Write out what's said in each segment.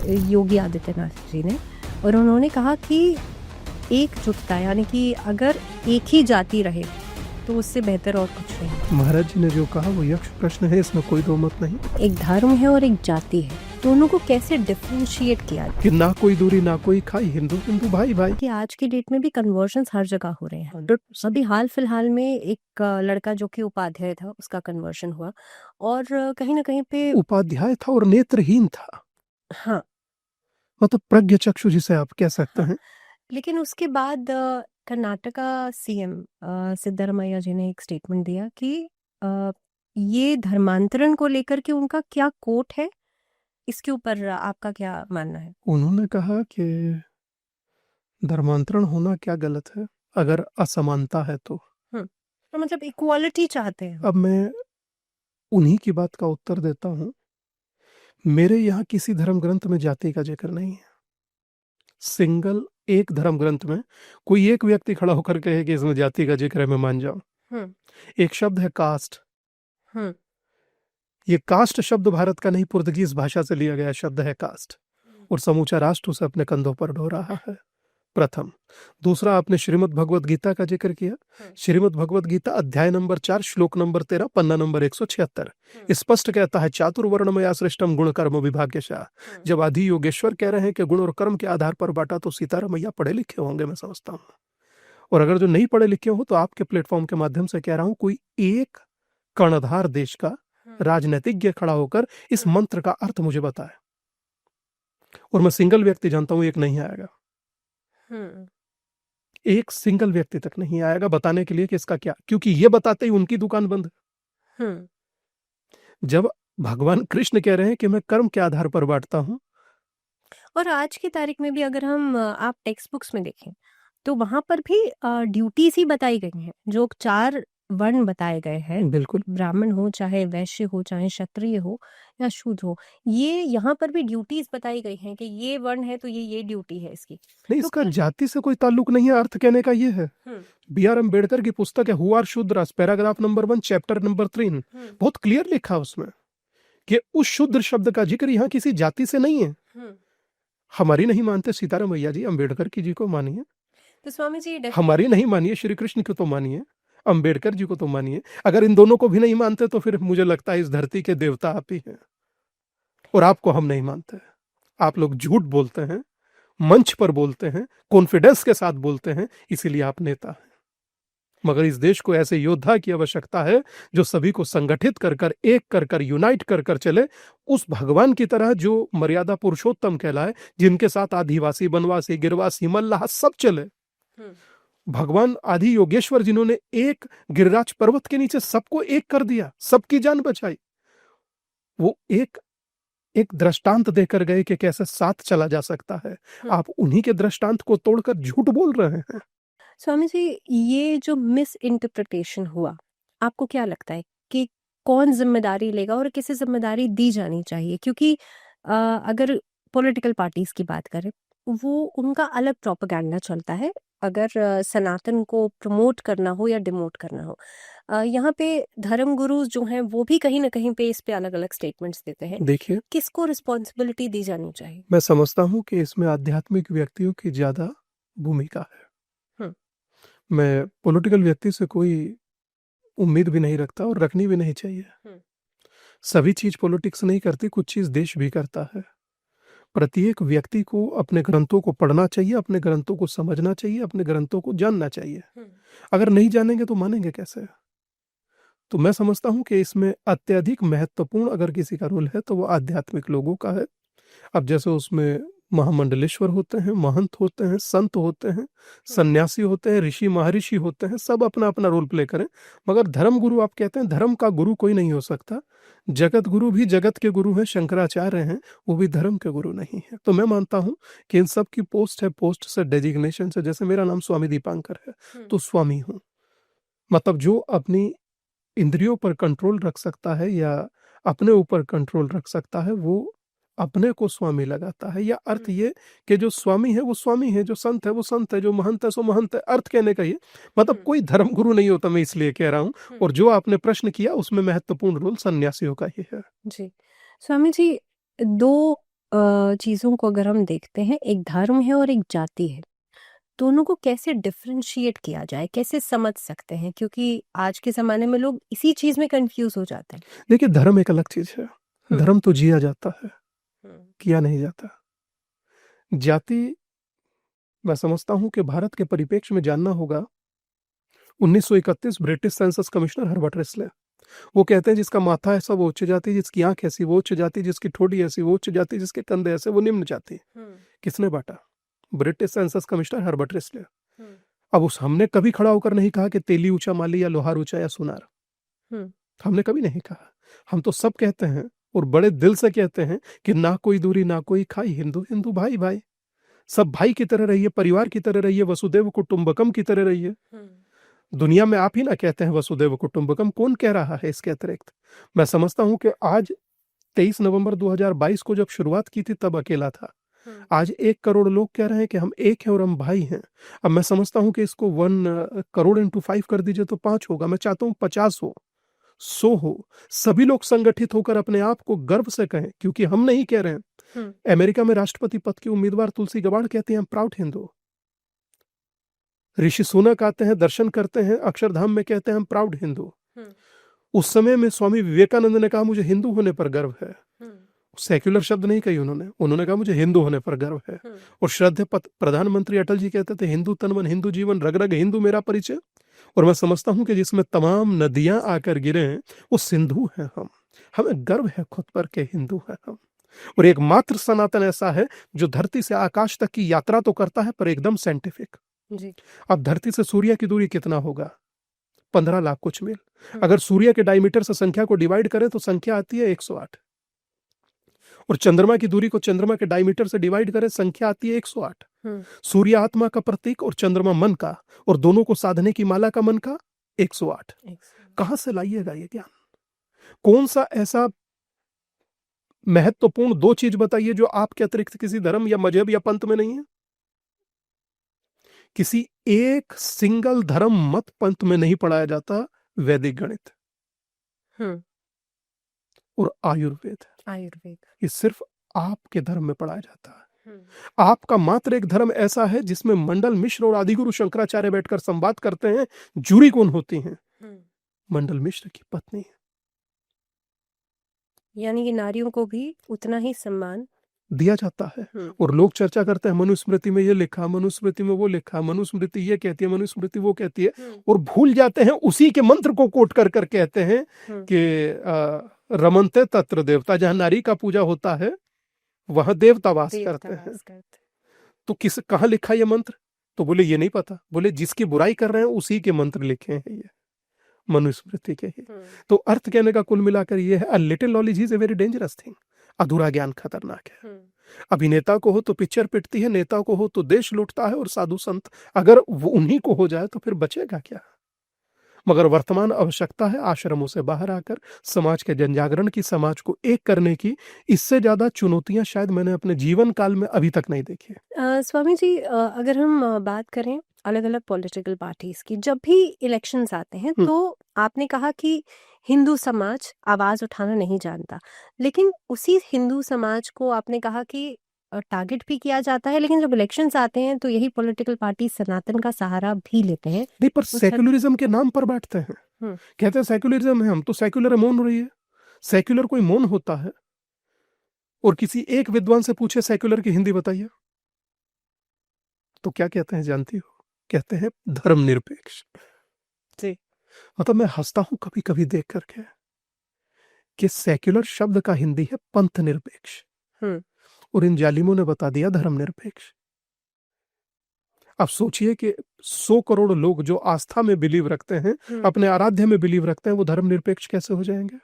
योगी आदित्यनाथ जी ने, और उन्होंने कहा कि एकजुटता, यानी कि अगर एक ही जाति रहे तो उससे बेहतर और कुछ नहीं। महाराज जी ने जो कहा वो यक्ष प्रश्न है, इसमें कोई दो मत नहीं। एक धर्म है और एक जाति है, दोनों को कैसे डिफरेंशिएट किया कि ना कोई दूरी ना कोई खाई, हिंदू हिंदू भाई भाई। कि आज की डेट में भी कन्वर्जन्स हर जगह हो रहे हैं। अभी हाल फिलहाल में एक लड़का जो कि उपाध्याय था, उसका कन्वर्शन हुआ, और कहीं ना कहीं पे उपाध्याय था और नेत्रहीन था, हाँ, मतलब प्रज्ञ चक्षु जिसे आप कह सकते हैं। लेकिन उसके बाद कर्नाटका सीएम सिद्धरामैया जी ने एक स्टेटमेंट दिया कि ये धर्मांतरण को लेकर के उनका क्या कोट है, इसके ऊपर आपका क्या मानना है? उन्होंने कहा कि धर्मांतरण होना क्या गलत है अगर असमानता है तो। तो मतलब इक्वालिटी चाहते हैं। अब मैं उन्हीं की बात का उत्तर देता हूं। मेरे यहाँ किसी धर्म ग्रंथ में जाति का जिक्र नहीं है। सिंगल एक धर्म ग्रंथ में कोई एक व्यक्ति खड़ा होकर कहे कि इसमें जाति का जिक्र है, मैं मान जाऊं। एक शब्द है कास्ट। ये कास्ट शब्द भारत का नहीं, पुर्तगीज भाषा से लिया गया शब्द है कास्ट, और समूचा राष्ट्र उसे अपने कंधों पर ढो रहा है। प्रथम। दूसरा, आपने श्रीमद् भगवद गीता का जिक्र किया। श्रीमद् भगवद गीता अध्याय नंबर 4 श्लोक नंबर 13 पन्ना नंबर 176 स्पष्ट कहता है, चातुर्वर्णमया सृष्टम गुण कर्म विभाग्यशः। जब आदि योगेश्वर कह रहे हैं कि गुण और कर्म के आधार पर बांटा, तो सीतारामैया पढ़े लिखे होंगे, मैं समझता हूँ। और अगर जो नहीं पढ़े लिखे हो तो आपके प्लेटफॉर्म के माध्यम से कह रहा हूं, कोई एक कर्णधार देश का राजनीतिज्ञ खड़ा होकर इस मंत्र का अर्थ मुझे बताए, और मैं सिंगल व्यक्ति जानता हूं एक नहीं आएगा। एक सिंगल व्यक्ति तक नहीं आएगा बताने के लिए कि इसका क्या, क्योंकि ये बताते ही उनकी दुकान बंद है। जब भगवान कृष्ण कह रहे हैं कि मैं कर्म के आधार पर बांटता हूं, और आज की तारीख में भी अगर हम आप टेक्स्ट बुक्स में देखें तो वहां पर भी ड्यूटीज ही बताई गई हैं, जो 4 वर्ण बताए गए हैं। बिल्कुल ब्राह्मण हो, चाहे वैश्य हो, चाहे क्षत्रिय हो या शूद्र हो, ये यहाँ पर भी ड्यूटीज बताई गई हैं कि ये वर्ण है तो ये ड्यूटी है इसकी। नहीं, तो इसका जाति से कोई ताल्लुक नहीं है। अर्थ कहने का ये है, बी आर अम्बेडकर की पुस्तक है who are Shudras, paragraph number 1 chapter number 3 बहुत क्लियर लिखा उसमें कि उस शूद्र शब्द का जिक्र यहाँ किसी जाति से नहीं है। हमारी नहीं मानते सीतारामैया जी, अम्बेडकर की जी को मानिए। तो स्वामी जी हमारी नहीं मानिए, श्री कृष्ण को तो मानिए, अम्बेडकर जी को तो मानिए। अगर इन दोनों को भी नहीं मानते तो फिर मुझे लगता है इस धरती के देवता आप ही हैं, और आपको हम नहीं मानते। आप लोग झूठ बोलते हैं, मंच पर बोलते हैं, कॉन्फिडेंस के साथ बोलते हैं, इसीलिए आप नेता हैं। मगर इस देश को ऐसे योद्धा की आवश्यकता है जो सभी को संगठित कर कर, एक कर कर, यूनाइट कर कर चले, उस भगवान की तरह जो मर्यादा पुरुषोत्तम कहलाए, जिनके साथ आदिवासी, बनवासी, गिरवासी, मल्लाह सब चले। भगवान आदि योगेश्वर जिन्होंने एक गिरिराज पर्वत के नीचे सबको एक कर दिया, सबकी जान बचाई, वो एक एक दृष्टांत देकर गए कि कैसे साथ चला जा सकता है। आप उन्हीं के दृष्टांत को तोड़कर झूठ बोल रहे हैं। स्वामी जी, ये जो मिस इंटरप्रिटेशन हुआ, आपको क्या लगता है कि कौन जिम्मेदारी लेगा और किसे जिम्मेदारी दी जानी चाहिए? क्योंकि अगर पॉलिटिकल पार्टीज की बात करें, वो उनका अलग प्रोपेगेंडा चलता है अगर सनातन को प्रमोट करना हो या डिमोट करना हो। यहाँ पे धर्म गुरुज जो हैं वो भी कहीं ना कहीं पे इस पे अलग अलग स्टेटमेंट्स देते हैं। देखिए, किसको रिस्पॉन्सिबिलिटी दी जानी चाहिए? मैं समझता हूं कि इसमें आध्यात्मिक व्यक्तियों की ज्यादा भूमिका है। मैं पॉलिटिकल व्यक्ति से कोई उम्मीद भी नहीं रखता और रखनी भी नहीं चाहिए। सभी चीज पॉलिटिक्स नहीं करती, कुछ चीज देश भी करता है। प्रत्येक व्यक्ति को अपने ग्रंथों को पढ़ना चाहिए, अपने ग्रंथों को समझना चाहिए, अपने ग्रंथों को जानना चाहिए। अगर नहीं जानेंगे तो मानेंगे कैसे? तो मैं समझता हूं कि इसमें अत्यधिक महत्वपूर्ण अगर किसी का रोल है तो वो आध्यात्मिक लोगों का है। अब जैसे उसमें महामंडलेश्वर होते हैं, महंत होते हैं, संत होते हैं, सन्यासी होते हैं, ऋषि महर्षि होते हैं, सब अपना अपना रोल प्ले करें। मगर धर्म गुरु आप कहते हैं, धर्म का गुरु कोई नहीं हो सकता। जगत गुरु भी जगत के गुरु हैं, शंकराचार्य हैं, वो भी धर्म के गुरु नहीं है। तो मैं मानता हूं कि इन सब की पोस्ट है, पोस्ट से डेजिग्नेशन से। जैसे मेरा नाम स्वामी दीपांकर है तो स्वामी हूं, मतलब जो अपनी इंद्रियों पर कंट्रोल रख सकता है या अपने ऊपर कंट्रोल रख सकता है, वो अपने को स्वामी लगाता है। या अर्थ ये कि जो स्वामी है वो स्वामी है, जो संत है वो संत है, जो महंत है सो महंत है। अर्थ कहने का ये मतलब कोई धर्म गुरु नहीं होता, मैं इसलिए कह रहा हूं। और जो आपने प्रश्न किया उसमें महत्वपूर्ण रोल सन्यासियों का ही है। जी स्वामी जी, 2 चीज़ों को अगर हम देखते हैं, एक धर्म है और एक जाति है, दोनों को कैसे डिफरेंशिएट किया जाए, कैसे समझ सकते हैं? क्योंकि आज के ज़माने में लोग इसी चीज़ में कन्फ्यूज़ हो जाते हैं। देखिए, धर्म एक अलग चीज़ है। धर्म तो जिया जाता है, किया नहीं जाता। जाति मैं समझता हूँ कि भारत के परिप्रेक्ष्य में जानना होगा। 1931 British census commissioner Herbert Risley, वो कहते हैं जिसका माथा ऐसा वो उच्च जाति, जिसकी आंख ऐसी वो उच्च जाति, जिसकी ठोड़ी ऐसी वो उच्च जाति, जिसके कंधे ऐसे वो निम्न जाति। किसने बांटा? British census commissioner Herbert Risley. अब उस हमने कभी खड़ा होकर नहीं कहा कि तेली ऊंचा माली या लोहार ऊंचा या सुनार, हमने कभी नहीं कहा। हम तो सब कहते हैं और बड़े दिल से कहते हैं कि ना कोई दूरी ना कोई खाई, हिंदू हिंदू भाई भाई, सब भाई की तरह रहिए, परिवार की तरह रहिए, वसुदेव कुटुंबकम की तरह रहिए। दुनिया में आप ही ना कहते हैं वसुदेव कुटुंबकम, कौन कह रहा है इसके अतिरिक्त? मैं समझता हूं कि आज 23 नवंबर 2022 को जब शुरुआत की थी तब अकेला था। आज 1 करोड़ लोग कह रहे हैं कि हम एक हैं और हम भाई हैं। अब मैं समझता हूं कि इसको 1 करोड़ इंटू 5 कर दीजिए तो 5 होगा। मैं चाहता हूं 50 हो, 100 हो, सभी लोग संगठित होकर अपने आप को गर्व से कहें, क्योंकि हम नहीं कह रहे हैं। अमेरिका में राष्ट्रपति पद की उम्मीदवार तुलसी गबाड़ कहती हैं हम प्राउड हिंदू। ऋषि सुनक आते हैं, दर्शन करते हैं, अक्षरधाम में कहते हैं हम प्राउड हिंदू। उस समय में स्वामी विवेकानंद ने कहा मुझे हिंदू होने पर गर्व है। सेक्युलर शब्द नहीं कही उन्होंने कहा मुझे हिंदू होने पर गर्व है। और श्रद्धेय प्रधानमंत्री अटल जी कहते थे हिंदू तन मन हिंदू जीवन, रग रग हिंदू मेरा परिचय। और मैं समझता हूं कि जिसमें तमाम नदियां आकर गिरे हैं वो सिंधु हैं। हमें गर्व है खुद पर के हिंदू हैं हम। और एकमात्र सनातन ऐसा है जो धरती से आकाश तक की यात्रा तो करता है पर एकदम साइंटिफिक जी। अब धरती से सूर्य की दूरी कितना होगा? 15 लाख कुछ मील। अगर सूर्य के डायमीटर से संख्या को डिवाइड करें तो संख्या आती है 108। और चंद्रमा की दूरी को चंद्रमा के डायमीटर से डिवाइड करें, संख्या आती है 108। सूर्य आत्मा का प्रतीक और चंद्रमा मन का, और दोनों को साधने की माला का मन का 108। कहां से लाइएगा ये ज्ञान? कौन सा ऐसा महत्वपूर्ण 2 चीज बताइए जो आपके अतिरिक्त किसी धर्म या मजहब या पंथ में नहीं है? किसी एक सिंगल धर्म मत पंथ में नहीं पढ़ाया जाता वैदिक गणित और आयुर्वेद। ये सिर्फ आपके धर्म में पढ़ाया जाता है। आपका मात्र एक धर्म ऐसा है जिसमें मंडल मिश्र और आदिगुरु शंकराचार्य बैठकर संवाद करते हैं। जूरी कौन होती हैं? मंडल मिश्र की पत्नी। यानी कि नारियों को भी उतना ही सम्मान दिया जाता है। और लोग चर्चा करते हैं मनुस्मृति में ये लिखा, मनुस्मृति में वो लिखा, मनुस्मृति ये कहती है, मनुस्मृति वो कहती है, और भूल जाते हैं उसी के मंत्र को कोट कर कर कहते हैं कि रमनते तत्र देवता, जहां नारी का पूजा होता है वहां देवता वास करते हैं। तो कहां लिखा ये मंत्र? तो बोले ये नहीं पता। बोले जिसकी बुराई कर रहे हैं उसी के मंत्र लिखे हैं ये, मनुस्मृति के ही। तो अर्थ कहने का कुल मिलाकर ये है, a little knowledge is a very dangerous thing. अधूरा ज्ञान खतरनाक है। अभिनेता को हो तो पिक्चर पिटती है, नेता को हो तो देश लूटता है, और साधु संत अगर वो उन्हीं को हो जाए तो फिर बचेगा क्या? मगर वर्तमान आवश्यकता है आश्रमों से बाहर आकर समाज के जनजागरण की, समाज को एक करने की। इससे ज्यादा चुनौतियां शायद मैंने अपने जीवन काल में अभी तक नहीं देखी। स्वामी जी, अगर हम बात करें अलग अलग पॉलिटिकल पार्टीज की, जब भी इलेक्शंस आते हैं तो आपने कहा कि हिंदू समाज आवाज उठाना नहीं जानता, लेकिन उसी हिंदू समाज को आपने कहा कि टारगेट भी किया जाता है, लेकिन जब इलेक्शंस आते हैं तो यही पॉलिटिकल पार्टी सनातन का सहारा भी लेते हैं। नहीं, पर सेक्युलरिज्म के नाम पर बैठते हैं, कहते हैं सेक्युलरिज्म है, हम तो सेक्युलर मौन रही है। सेक्युलर कोई मौन होता है? और किसी एक विद्वान से पूछे सेक्युलर की हिंदी बताइए तो क्या कहते हैं जानती हो? कहते हैं धर्मनिरपेक्ष। मतलब मैं हंसता हूं कभी कभी देख करके कि सेक्युलर शब्द का हिंदी है पंथ निरपेक्ष, और इन जालिमों ने बता दिया धर्मनिरपेक्ष। अब सोचिए कि 100 करोड़ लोग जो आस्था में बिलीव रखते हैं, अपने आराध्य में बिलीव रखते हैं, वो धर्मनिरपेक्ष कैसे हो जाएंगे?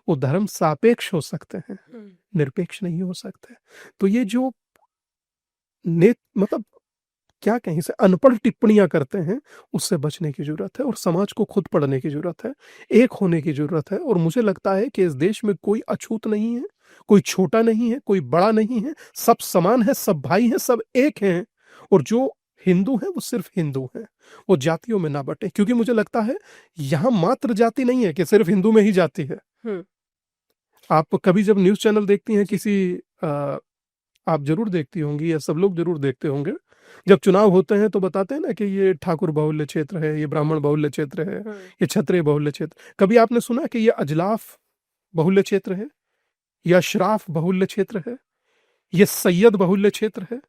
वो धर्म सापेक्ष हो सकते हैं, निरपेक्ष नहीं हो सकते। तो ये जो मतलब क्या कहीं से अनपढ़ टिप्पणियां करते हैं, उससे बचने की जरूरत है, और समाज को खुद पढ़ने की जरूरत है, एक होने की जरूरत है। और मुझे लगता है कि इस देश में कोई अछूत नहीं है, कोई छोटा नहीं है, कोई बड़ा नहीं है, सब समान है, सब भाई हैं, सब एक हैं। और जो हिंदू है वो सिर्फ हिंदू है, वो जातियों में ना बटे। क्योंकि मुझे लगता है यहां मात्र जाति नहीं है कि सिर्फ हिंदू में ही जाति है। आप कभी जब न्यूज चैनल देखती हैं किसी आप जरूर देखती होंगी या सब लोग जरूर देखते होंगे, जब चुनाव होते हैं तो बताते हैं ना कि ये ठाकुर बाहुल्य क्षेत्र है, ये ब्राह्मण बाहुल्य क्षेत्र है, ये क्षत्रिय बाहुल्य क्षेत्र। कभी आपने सुना कि ये अजलाफ बाहुल्य क्षेत्र है, या श्राफ बाहुल्य क्षेत्र है, ये सैयद बाहुल्य क्षेत्र है,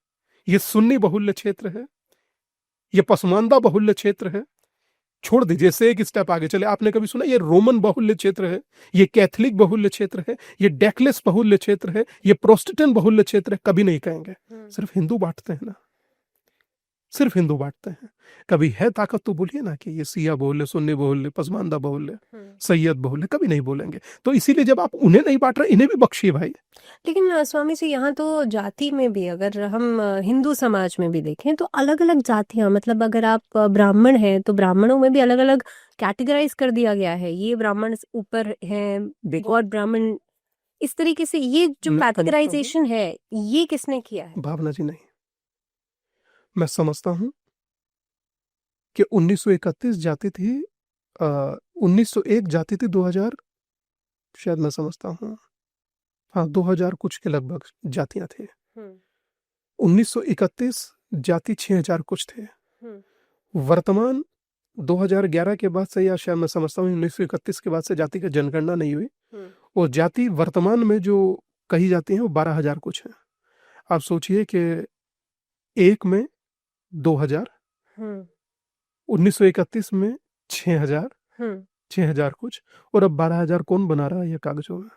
ये सुन्नी बाहुल्य क्षेत्र है, ये पसमानदा बाहुल्य क्षेत्र है? छोड़ दीजिए, से एक स्टेप आगे चले, आपने कभी सुना ये रोमन बाहुल्य क्षेत्र है, ये कैथलिक बाहुल्य क्षेत्र है, ये डेकलेस बाहुल्य क्षेत्र है, ये प्रोटेस्टेंट बाहुल्य क्षेत्र है? कभी नहीं कहेंगे। सिर्फ हिंदू बांटते हैं ना, सिर्फ हिंदू बांटते हैं। कभी है ताकत तो बोलिए ना कि ये सिया बाहुल्य, सुन्नी बाहुल्य, पसमानदा बाहुल्य, सैयद बाहुल्य, कभी नहीं बोलेंगे। तो इसीलिए जब आप उन्हें नहीं बांट रहे, इन्हें भी बख्शिए भाई। लेकिन स्वामी जी, यहाँ तो जाति में भी अगर हम हिंदू समाज में भी देखें तो अलग अलग जातियां, मतलब अगर आप ब्राह्मण हैं तो ब्राह्मणों में भी अलग अलग कैटेगराइज कर दिया गया है, ये ब्राह्मण ऊपर हैं और ब्राह्मण इस तरीके से। ये जो कैटेगराइजेशन है ये किसने किया है? भावना जी नहीं, मैं समझता हूं कि 1931 जाति थी, 1901 जाति थी, 2000 शायद, मैं समझता हूँ हाँ 2000 कुछ के लगभग जातियां थी। 1931 जाति 6000 कुछ थे। वर्तमान 2011 के बाद से, या शायद मैं समझता हूँ 1931 के बाद से जाति का जनगणना नहीं हुई, और जाति वर्तमान में जो कही जाती है वो 12,000 कुछ है। आप सोचिए कि एक में 2000, 1931 में 6000, 6000 कुछ, और अब 12,000 कौन बना रहा है ये कागजों में?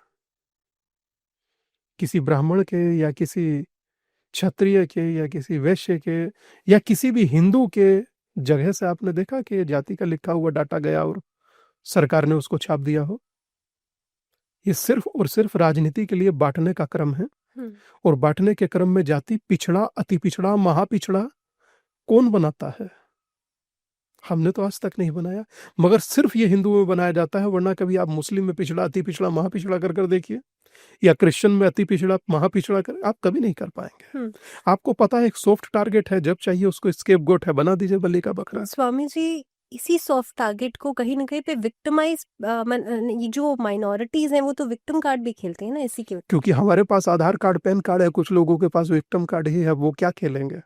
किसी ब्राह्मण के या किसी क्षत्रिय के या किसी वैश्य के या किसी भी हिंदू के जगह से आपने देखा कि जाति का लिखा हुआ डाटा गया और सरकार ने उसको छाप दिया हो? ये सिर्फ और सिर्फ राजनीति के लिए बांटने का क्रम है, और बांटने के क्रम में जाति पिछड़ा, अति पिछड़ा, महापिछड़ा कौन बनाता है? हमने तो आज तक नहीं बनाया, मगर सिर्फ ये हिंदुओं में बनाया जाता है। वरना कभी आप मुस्लिम में पिछड़ा, अति पिछड़ा, महापिछड़ा कर कर देखिए, या क्रिश्चियन में अति पिछड़ा, महापिछड़ा कर, आप कभी नहीं कर पाएंगे। आपको पता है एक सॉफ्ट टारगेट है, जब चाहिए उसको स्केपगोट है, बना दीजिए बलि का बकरा। स्वामी जी, इसी सॉफ्ट टारगेट को कहीं ना कहीं पे विक्टिमाइज, जो माइनॉरिटीज हैं वो तो विक्टिम कार्ड भी खेलते हैं ना इसी के। क्योंकि हमारे पास आधार कार्ड, पैन कार्ड है, कुछ लोगों के पास विक्टिम कार्ड ही है, वो क्या खेलेंगे?